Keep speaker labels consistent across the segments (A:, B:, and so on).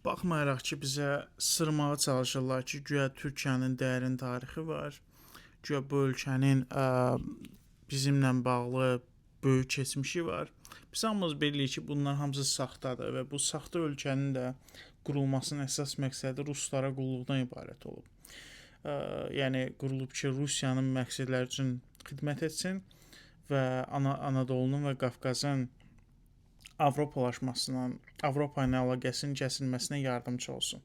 A: Baxmayaraq ki, bizə sırmağa çalışırlar ki, güya Türkiyənin dərin tarixi var. Güya bu ölkənin bizimlə bağlı böyük keçmişi var. Biz hamımız bilirik ki, bunlar hamısı saxtadır və bu saxta ölkənin də qurulmasının əsas məqsədi ruslara qulluqdan ibarət olub. Yəni qurulub ki, Rusiyanın məqsədləri üçün xidmət etsin və Anadolunun və Qafqazın Avropalaşmasının, Avropa ilə əlaqəsinin kəsilməsinə yardımçı olsun.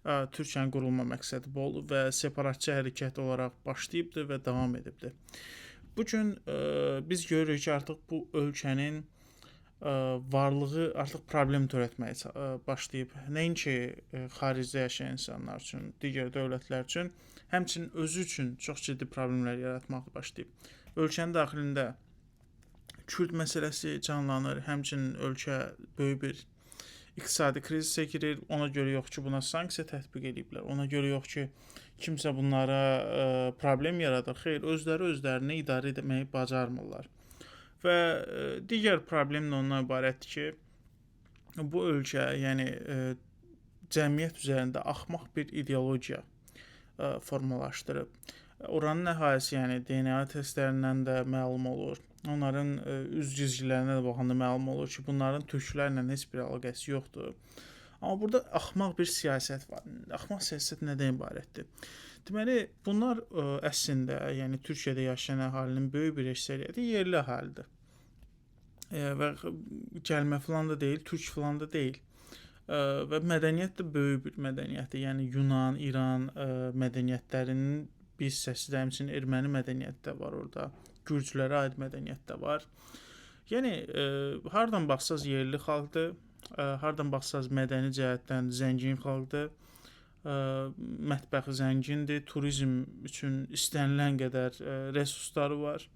A: Türkiyənin qurulma məqsədi bu olub və separatçı hərəkət olaraq başlayıbdır və davam edibdir. Bu gün biz görürük ki, artıq bu ölkənin varlığı artıq problem törətməyə başlayıb. Nəinki xaricdə yaşayan insanlar üçün, digər dövlətlər üçün, həmçinin özü üçün çox ciddi problemlər yaratmağa başlayıb. Ölkənin daxilində Kürd məsələsi canlanır, həmçinin ölkə böyük bir iqtisadi krizisə girir. Ona görə yox ki, buna sanksiya tətbiq ediblər. Ona görə yox ki, kimsə bunlara problem yaradır. Xeyr, özlərini idarə etməyi bacarmırlar. Və digər problem də ondan ibarətdir ki, bu ölkə, yəni cəmiyyət üzərində axmaq bir ideologiya formalaşdırıb. Oranın əhalisi, yəni DNA testlərindən də məlum olur. Onların üz cizgilərinə də baxanda məlum olur ki, bunların türklərlə heç bir əlaqəsi yoxdur. Amma burada axmaq bir siyasət var. Axmaq siyasət nədən ibarətdir? Deməli, bunlar əslində, yəni Türkiyədə yaşayan əhalinin böyük bir əksəriyyəti yerli əhalidir. Və gəlmə falan da deyil, türk falan da deyil. Və mədəniyyət də böyük bir mədəniyyətdir. Yəni Yunan, İran mədəniyyətlərinin bir hissəsi də həmçinin erməni mədəniyyəti də var orada. Gürcülərə aid mədəniyyət də var. Yəni hardan baxsaz yerli xalqdır, hardan baxsaz mədəni cəhətdən zəngin xalqdır. Mətbəxi zəngindir, turizm üçün istənilən qədər resursları var.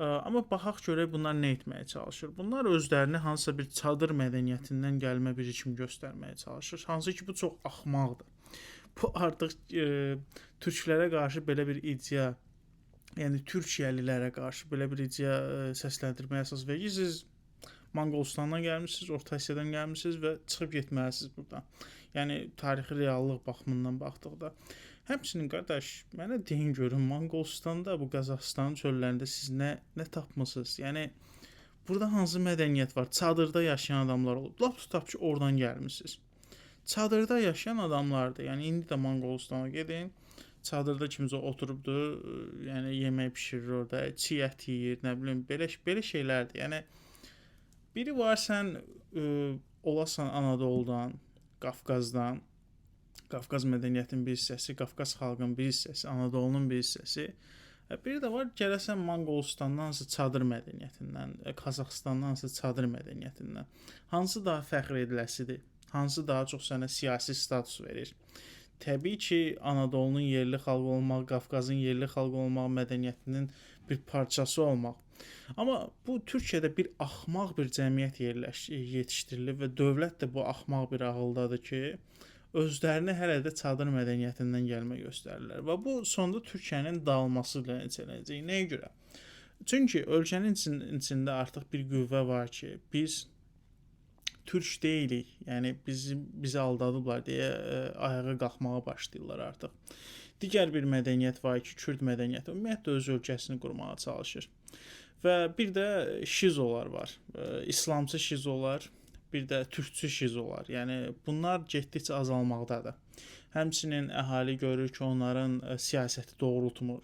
A: Amma baxaq görək bunlar nə etməyə çalışır. Bunlar özlərini hansısa bir çadır mədəniyyətindən gəlmə biri kimi göstərməyə çalışır. Hansı ki bu çox axmaqdır. Bu artıq türklərə qarşı belə bir iddia, yəni Türkiyəlilərə qarşı belə bir iddia səsləndirməyə əsas verir ki, siz Monqolistandan gəlmisiniz, Orta Asiyadan gəlmisiniz və çıxıb getməlisiniz buradan. Yəni tarixi reallıq baxımından baxdıqda. Həmçinin qardaş, mənə deyin görün, Monqolistanda, bu Qazaxıstan çöllərində siz nə tapmısınız? Yəni burada hansı mədəniyyət var? Çadırda yaşayan adamlar olub. Lap tutaq ki, oradan gəlmisiniz. Çadırda yaşayan adamlardır. Yəni indi də Monqolistana gedin. Çadırda kimsə oturubdur, yəni yemək bişirir orada, çiy ət yeyir, nə bilim, belə şeylərdir. Yəni biri var, sən olasan Anadoludan, Qafqazdan, Qafqaz mədəniyyətinin bir hissəsi, Qafqaz xalqının bir hissəsi, Anadolunun bir hissəsi. Biri də var, gələsən Monqolistandansa çadır mədəniyyətindən, Qazaxıstandansa çadır mədəniyyətindən. Hansı daha fəxr ediləsidir? Hansı daha çox sənə siyasi status verir? Təbii ki, Anadolunun yerli xalqı olmaq, Qafqazın yerli xalqı olmaq, mədəniyyətinin bir parçası olmaq. Amma bu Türkiyədə bir axmaq bir cəmiyyət yetişdirilib və dövlət də bu axmaq bir ağıldadır ki, özlərini hələ də çadır mədəniyyətindən gəlmə göstərirlər. Və bu sonda Türkiyənin dağılması ilə nəticələnəcək. Nəyə görə? Çünki ölkənin içində artıq bir qüvvə var ki, biz türk deyilik, yəni bizi aldadıblar deyə ayağa qalxmağa başlayırlar artıq. Digər bir mədəniyyət var ki, Kürd mədəniyyəti ümumiyyətlə öz ölkəsini qurmağa çalışır. Və bir də şizolar var. İslamçı şizolar, bir də türkçü şizolar. Yəni bunlar getdikcə azalmaqdadır. Həmçinin əhali görür ki, onların siyasəti doğrultmur.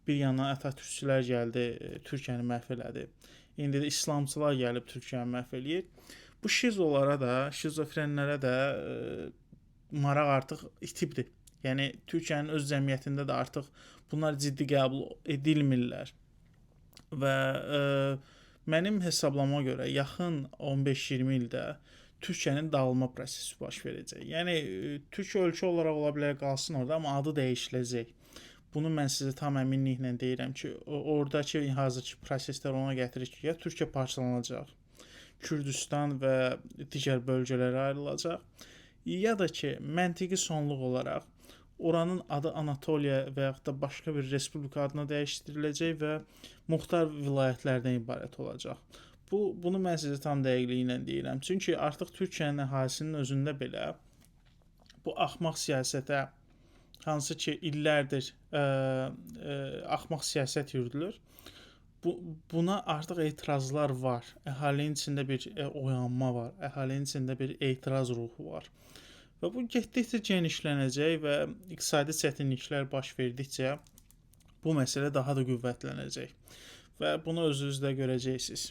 A: Bir yana Atatürkçülər gəldi, Türkiyəni məhv elədi. İndi də İslamçılar gəlib Türkiyəni məhv eləyir. Bu şizolara da, şizofrenlərə də maraq artıq itibdir. Yəni Türkiyənin öz cəmiyyətində də artıq bunlar ciddi qəbul edilmirlər. Və mənim hesablamama görə yaxın 15-20 ildə Türkiyənin dağılma prosesi baş verəcək. Yəni Türkiyə ölkə olaraq ola bilər qalsın orada, amma adı dəyişiləcək. Bunu mən sizə tam əminliklə deyirəm ki, oradakı hazırki proseslər ona gətirir ki, ya Türkiyə parçalanacaq, Kürdistan və digər bölgələrə ayrılacaq, ya da ki, məntiqi sonluq olaraq oranın adı Anatoliya və yaxud da başqa bir respublika adına dəyişdiriləcək və muxtar vilayətlərdən ibarət olacaq. Bunu mən sizə tam dəqiqliyi ilə deyirəm. Çünki artıq Türkiyənin əhalisinin özündə belə bu axmaq siyasətə, hansı ki illərdir axmaq siyasət yürüdülür. Buna artıq etirazlar var. Əhalinin içində bir oyanma var. Əhalinin içində bir etiraz ruhu var. Və bu getdikcə genişlənəcək və iqtisadi çətinliklər baş verdikcə bu məsələ daha da qüvvətlənəcək. Və bunu özünüz də görəcəksiniz.